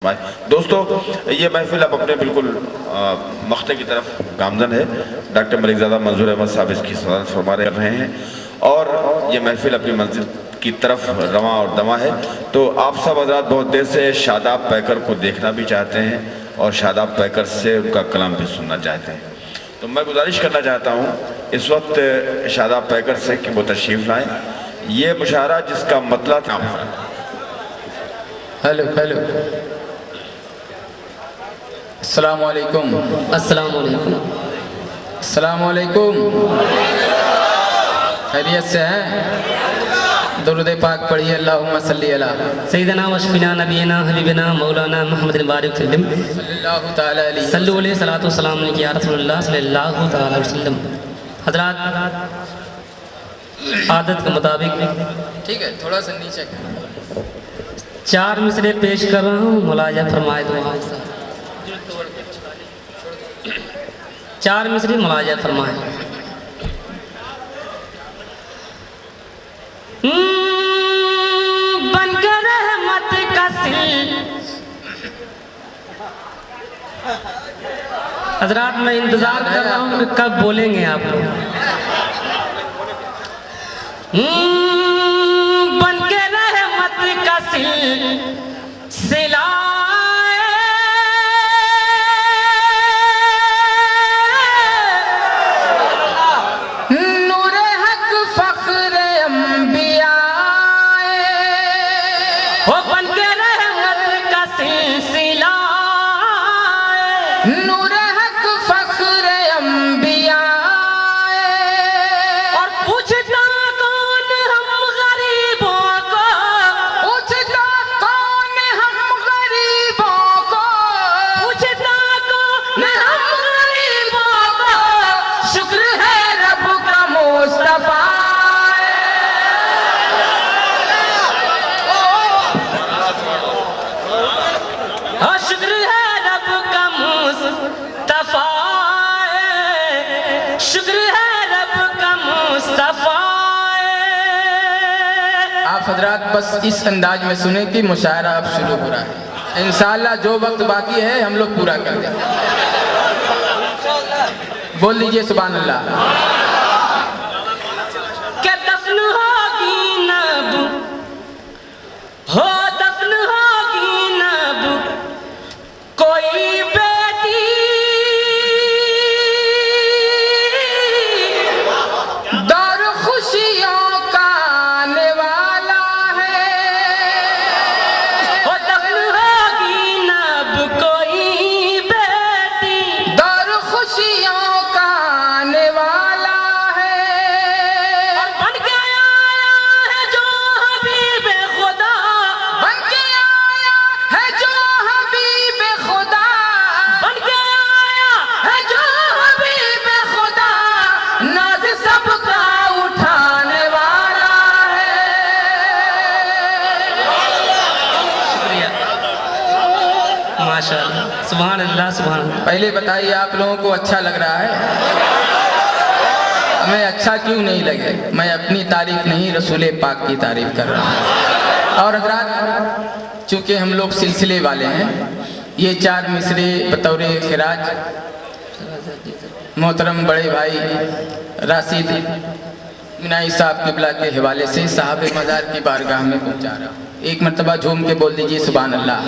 दोस्तों, ये महफिल अब अपने बिल्कुल मख्ते की तरफ गामजन है। डॉक्टर मलिकज़ादा मंजूर अहमद साहब इसकी सदारत फरमा रहे हैं और ये महफिल अपनी मंजिल की तरफ रवां और दमा है। तो आप सब हज़रात बहुत देर से शादाब पैकर को देखना भी चाहते हैं और शादाब पैकर से उनका कलाम भी सुनना चाहते हैं। तो मैं गुजारिश करना चाहता हूँ इस वक्त शादाब पैकर से कि वो तशरीफ़ लाएँ। ये मुशायरा जिसका मतलब था हेलो हेलो अस्सलाम वालेकुम। अस्सलाम वालेकुम। अस्सलाम वालेकुम। खैरियत से हैं? दुरूद पाक पढ़िए। अल्लाहुम्मा सल्ली अला सय्यदना व शफीना नबीना हबीबना मौलाना मुहम्मद बारिक सल्लम सल्लल्लाहु तआला अलैहि सल्लु अलैहि सलातु व सलाम या रसूलुल्लाह सल्लल्लाहु तआला अलैहि वसल्लम। हज़रात, आदत के मुताबिक ठीक है, थोड़ा सा नीचे 4 मिसरे पेश कर रहा हूँ। मुलाजा फरमाए दो। 4 मिसरे मुलाजा फरमाए। बनकर रहमत का सिल। हजरात, मैं इंतजार कर रहा हूँ कि कब बोलेंगे आप लोग। बनकर रहमत का सिल सिला हजरात बस इस अंदाज में सुने कि मुशायरा अब शुरू हो रहा है। इंशाअल्लाह जो वक्त बाकी है हम लोग पूरा कर देंगे। बोल दीजिए सुभान अल्लाह। क्या दफन होगी नब हो, दफन होगी नब कोई बेटी, दर खुशियों का आने वाला सुभान अल्लाह सुभान अल्लाह। पहले बताइए आप लोगों को अच्छा लग रहा है? हमें अच्छा क्यों नहीं लगे? मैं अपनी तारीफ नहीं रसूल पाक की तारीफ कर रहा हूँ। और हज़रात, चूँकि हम लोग सिलसिले वाले हैं, ये 4 मिसरे बतौर खिराज मोहतरम बड़े भाई राशिद मिनाई साहब क़िबला के हवाले से साहब मज़ार की बारगाह में पहुँचा रहा हूँ। एक मरतबा झूम के बोल दीजिए सुभान अल्लाह।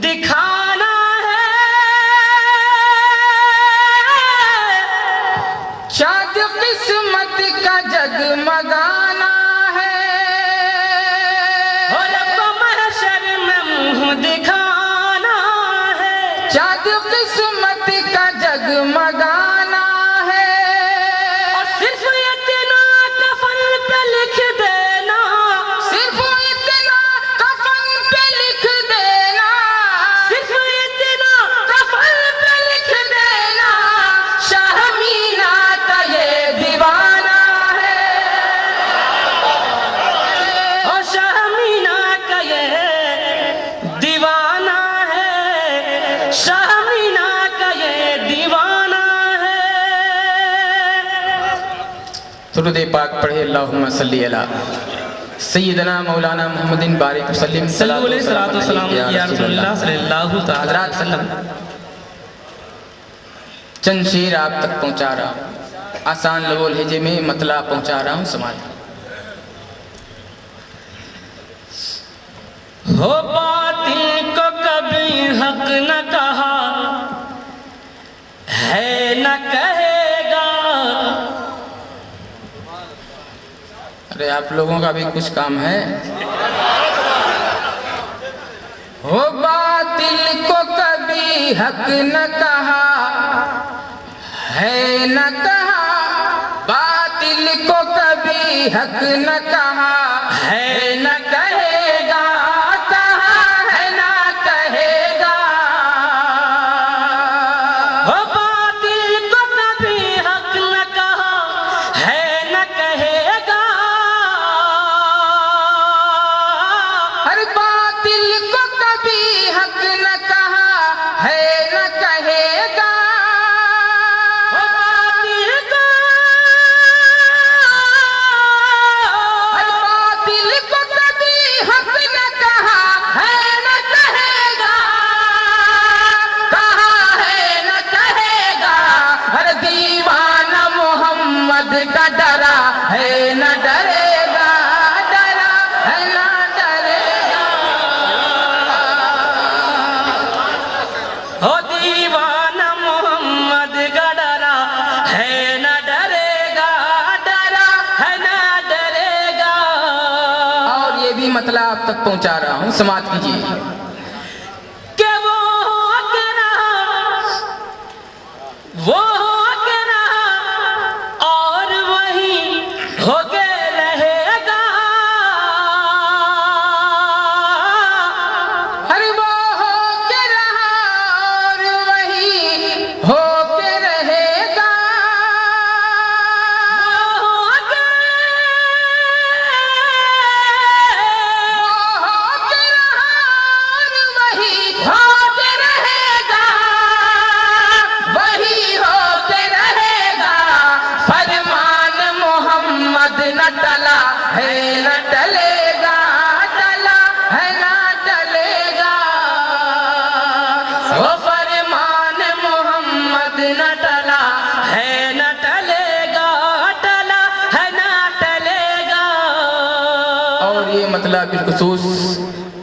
दिखाना है चाँद किस्मत का जगमगाना है, और महशर में मुँह दिखाना है। चाँद किस्मत का जगमगाना है, और सिर्फ इतना कफन पे लिख देना, सिर्फ इतना कफन पे लिख देना, सिर्फ इतना कफन पे लिख देना। शाहमीना का ये दीवाना है, और शाहमीना का ये दीवाना है, शाहमीना का ये दीवाना है। दुरूद पाक पढ़े। अल्लाहुम्मा सल्ली अला सैयदना मौलाना मोहम्मदिन बारिक वसल्लम सल्लल्लाहु अलैहि वसल्लम या रसूलुल्लाह सल्लल्लाहु तआला अलैहि वसल्लम। चंद शेर आप तक पहुंचा रहा हूँ, आसान लबो लहजे में मतला पहुंचा रहा हूँ समाज। हो बातिल को कभी हक न कहा है न कहेगा। अरे आप लोगों का भी कुछ काम है। हो बातिल को कभी हक न कहा है न कहा, बातिल को कभी हक न कहा है न कहेगा, कहा है न कहेगा। हो बातिल को कभी हक न कहा है न कहेगा। अरे बातिल को कभी हक न कहा है न कहेगा। का डरा है न डरेगा, डरा है न डरेगा। हो दीवाना मोहम्मद का डरा है न डरेगा, डरा है न डरेगा। और ये भी मतलब आप तक पहुंचा रहा हूं, समाप्त कीजिए। कि वो के रहा, वो के रहा और वही होके रहेगा। अरे वो हो के रहा और वही हो के रहेगा। वो हो के रहा और वही हो के रहेगा, वही हो के रहेगा। फरमान मोहम्मद न टला है न टलेगा, टला है न टलेगा। वो फरमान मोहम्मद न टला है न टलेगा, टला है न टलेगा। और ये मतलब बिलखुसूस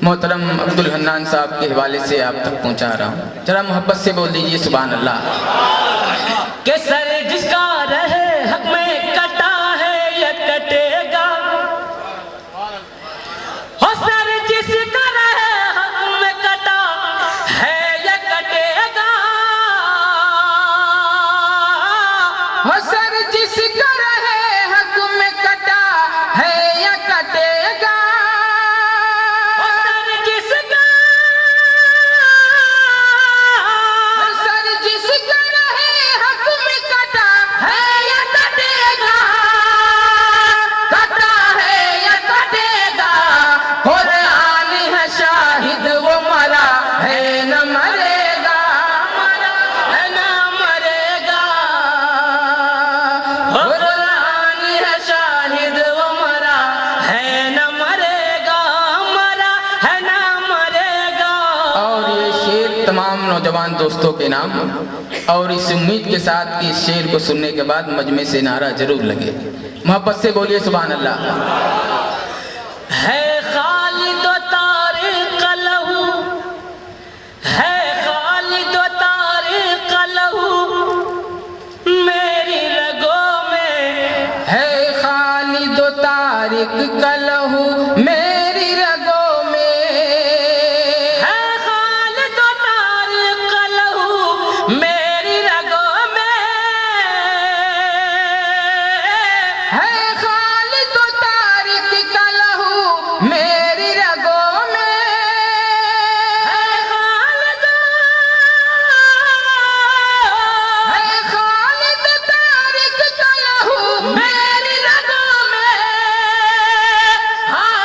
मोहतरम अब्दुल हन्नान साहब के हवाले से आप तक पहुंचा रहा हूँ। जरा मोहब्बत से बोल दीजिए सुभान अल्लाह। के सर जिसका रहे हक में कटा है ये कटेगा। हो सर जिसका रहे हक में कटा है ये कटेगा। हो सर जिसका रहे हक में कटा है या कटेगा। हो सर जिसका, हो सर जिसका रहे हक में कटा है या कटेगा, कटा है या कटेगा। कुरान है शाहिद वो मरा है न मरेगा, मरा है न मरेगा। कुरान है शाहिद वो मरा है न मरेगा, मरा है न मरेगा। और ये शेर तमाम नौजवान दोस्तों के नाम, और इस उम्मीद के साथ कि इस शेर को सुनने के बाद मजमे से नारा जरूर लगे। मोहब्बत से बोलिए सुभान अल्लाह। है खालिद तारिक लहू, है खालिद तारिक लहू मेरी रगों में। है खालिद तारिक कलहू मेरी रगों में। है खालिद तारिक लहू मेरी रगों में। है खालिद तारिक कलहू मेरी रगों में। है खालिद, है खालिद तारिक कलहू मेरी रगों में। हाँ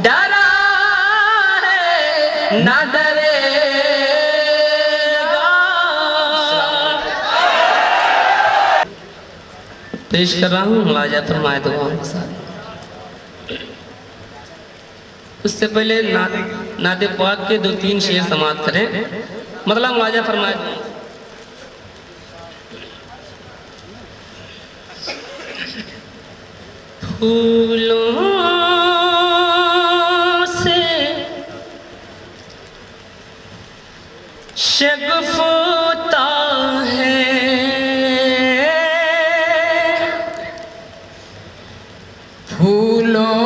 डरा है ना डरेगा। पेश कर रहा हूँ मुलाजा फरमाए दुआओं के साथ। उससे पहले नादे पाक के 2-3 शेर समाप्त करें, मतलब मुलाजा फरमाए। फूलों से शगुफ्ता है, फूलों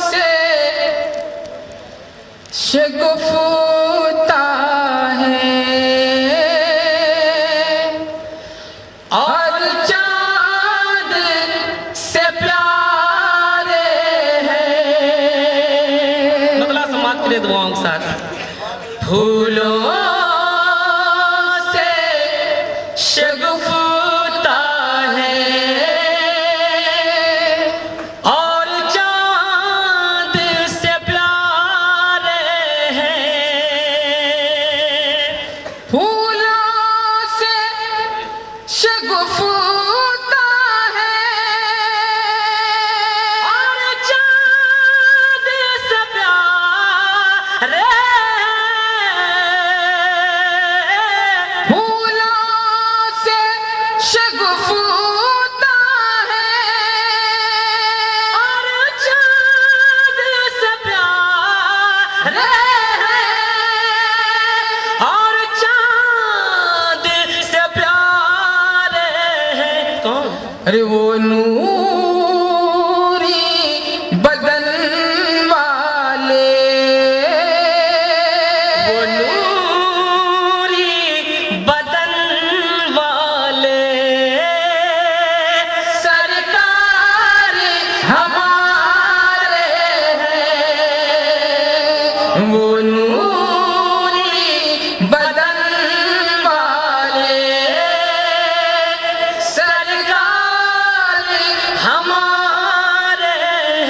से शगुफ्ता है और चाँद से प्यारे हैं। मतलब समाप्त करें दुआओं के साथ। फूलों से शगुफ्ता है और चाँद से प्यारे हैं। फूलों से शगुफ्ता है और चाँद से प्यारे फूलों से शगुफ्ता है और चाँद से प्यारे और चाँद से प्यारे हैं। कौन? अरे वो नूरी बदन वाले, वो नूरी बदन वाले सरकार हमारे हैं। वो नूरी बदन वाले सरकार हमारे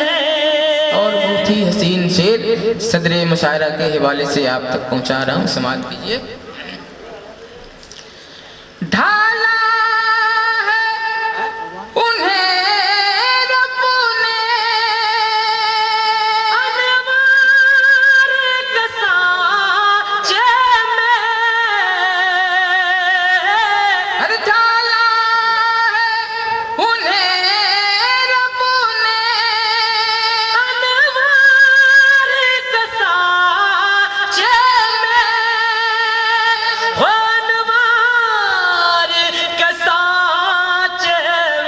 हैं। और बहुत ही हसीन शेर सदरे मुशायरा के हवाले से आप तक पहुंचा रहा हूं, समाप्त कीजिए। ढाला है उन्हें रब ने अनवार के सांचे में, अरे ढाला है उन्हें रब ने अनवार के सांचे में, हो अनवार के सांचे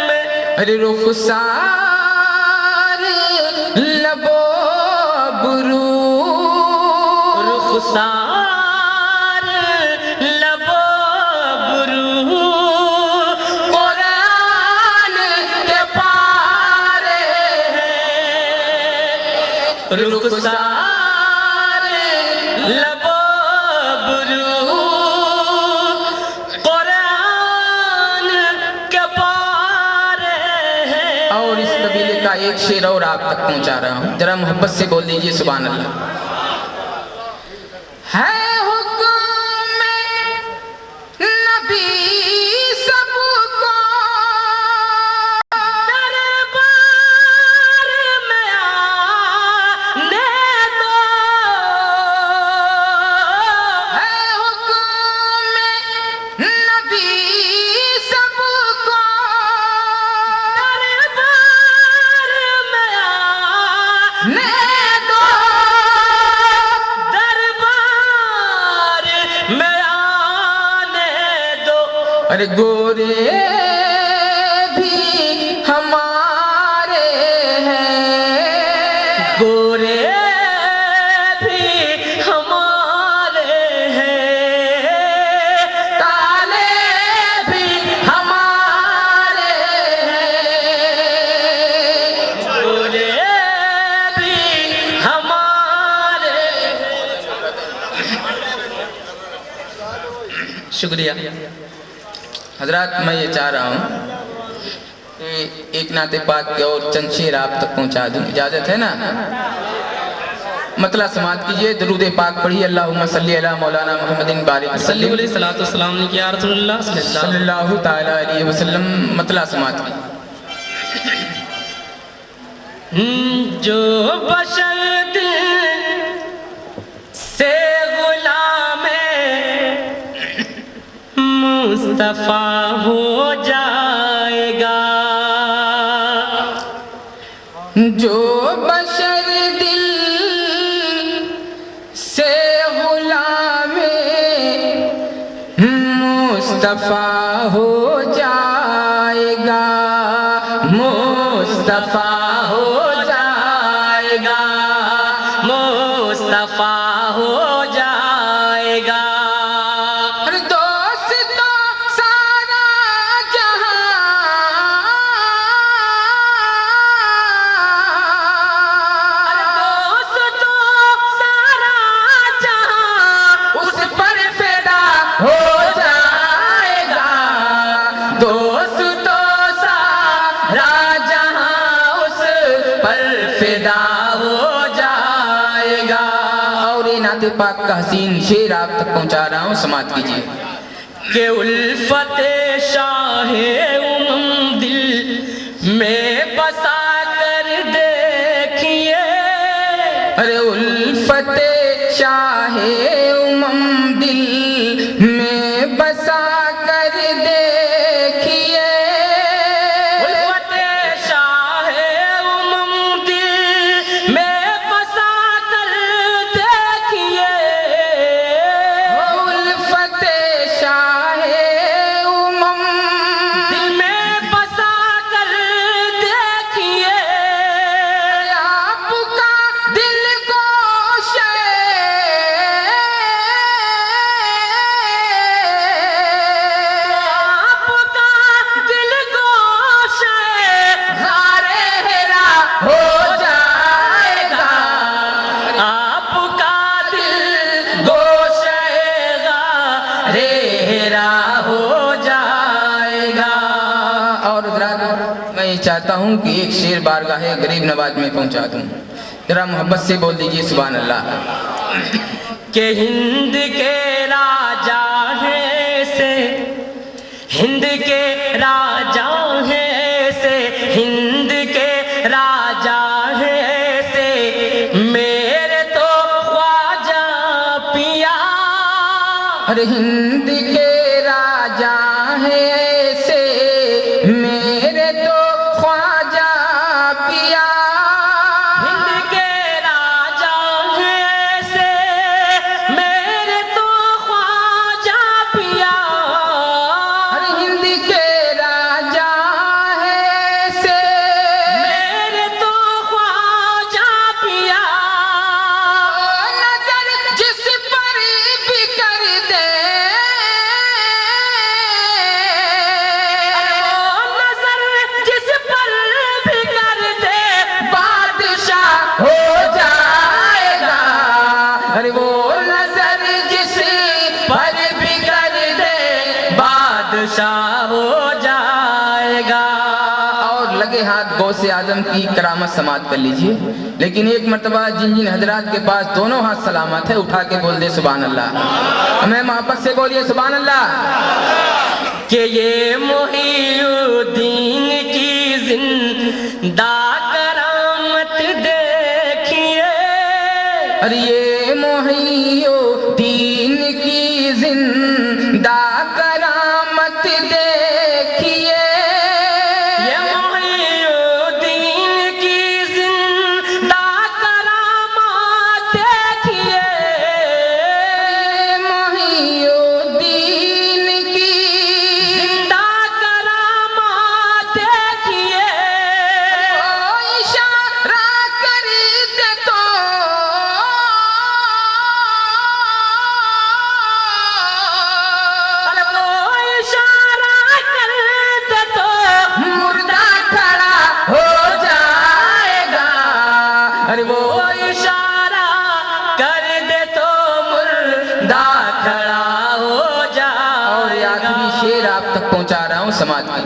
में। अरे रुखसार लबो बुरू, रुखसार लबो बुरू, कुरान के पारे हैं। रुखसार लबो बुरू, कुरान के पारे हैं। और इस कबीले का एक शेर और आप तक पहुंचा रहा हूं, जरा मोहब्बत से बोल दीजिए सुभान अल्लाह। है हुक्म नबी सबको, दरबार में आने दो, है हुक्म नबी सबको, दरबार में आने दो दरबार में आने दो। अरे गोरे भी हमारे हैं, गोरे भी हमारे हैं, काले भी हमारे हैं। गोरे भी हमारे। शुक्रिया। हजरात, मैं ये चाह रहा हूँ कि एक नाते पाक के और चंद शेर आप तक पहुंचा दूं, इजाजत है ना? मतला समात कीजिए, दरूद पाक पढ़िए। अल्लाहुम्मा सल्ली अला मौलाना मुहम्मदिन बारिक सल्लल्लाहु अलैहि सलातो सलाम ने किया रसूलुल्लाह सल्लल्लाहु ताला अलैहि वसल्लम। मतला समात की जो बशर दिल से गुलाम मुस्तफा हो जाएगा, जो बशर दिल से गुलाम मुस्तफा हो जाएगा, मुस्तफा हो जाएगा, मुस्तफा हो जाएगा। दोस्तों सारा जहां दोस्तों सारा जहां उस पर फिदा हो जाएगा, दोस्तों सारा जहां उस पर फिदा हो जाएगा। और ये नाते पाक का हसीन शेर आप तक पहुंचा रहा हूं, समात कीजिए। के उल्फते शाहे दिल में बसा कर देखिए, अरे उल्फते शाहे दिल में बसा कर देखिए, उल्फते शाहे दिल में बसा कर देखिए, उल्फते शाहे दिल में बसा कर देखिए, आपका दिल गोश आपका दिल गोश गारे हेरा हो जाएगा, आपका दिल गोशेगा रेरा हो जाएगा। और हज़रात मैं ये चाहता हूँ कि एक शेर बारगाहे गरीब नवाज में पहुँचा दूँ, जरा मोहब्बत से बोल दीजिए सुभान अल्लाह। के हिंद के राजा हैं से, हिंद के राजा हैं से, हिंद के राजा हैं से, मेरे तो ख्वाजा पिया, अरे हिंद के राजा है से मेरे तो ख्वाजा पिया, हिंद के राजा हैं से, मेरे तो ख्वाजा पिया, अरे हिंद के राजा है से मेरे तो ख्वाजा पिया, नजर जिस पर भी कर दे, वो नजर जिस पर भी कर दे, बादशाह हो जाएगा, अरे वो नजर जिस पर भी कर दे बादशाह हो जाएगा। और लगे हाथ गौसे आजम की करामत समात कर लीजिए। लेकिन एक मर्तबा जिन जिन हजरात के पास दोनों हाथ सलामत है उठा के बोल दे सुभान अल्लाह। हमें मोहब्बत से बोलिए सुभान अल्लाह। कि ये मुहीउद्दीन की जिंदा करामत देखिए, अरे ये मुहीउद्दीन की जिंदा करामत देखिए, ये मुहीउद्दीन की जिंदा करामत देखिए, ये मुहीउद्दीन की जिंदा करामत देखिए, ओ इशारा कर दे तो अरे वो इशारा कर दे तो मुर्दा खड़ा हो जाएगा, अरे वो वो इशारा कर दे तो मुर्दा खड़ा हो और ये जाएगा। आखिरी शेर आप तक पहुंचा रहा हूं समाज की।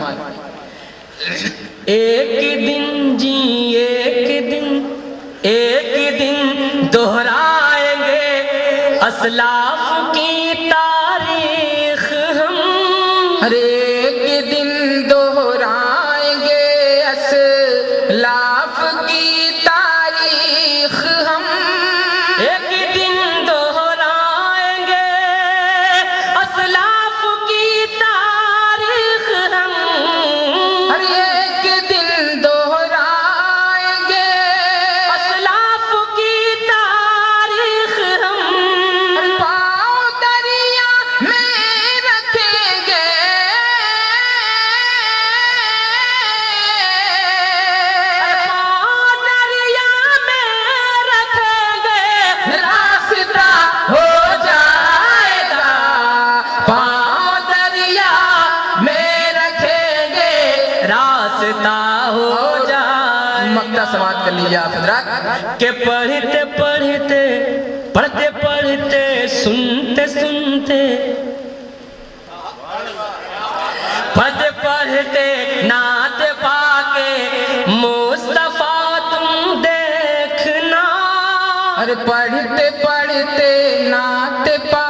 एक दिन जी एक दिन दोहराएंगे असलाफ की तारीख हम। हर एक दिन दोहराएंगे असलाफ की तारीख हम। एक दिन दोहराएंगे असलाफ की तारीख हम। हर एक दिन दोहराएंगे असलाफ की तारीख हम। पाँव दरिया में रखेंगे पाँव दरिया में रखेंगे रास्ता हो जाएगा। पाँव दरिया में रखेंगे रास्ता हो जाए। मक्ता समाप्त कर लीजिए आप हजरात। के पढ़ते पढ़ते पढ़ते पढ़ते सुनते सुनते पढ़ते पढ़ते नात पाके मुस्तफा तुम देखना। अरे पढ़ते पढ़ते नात पा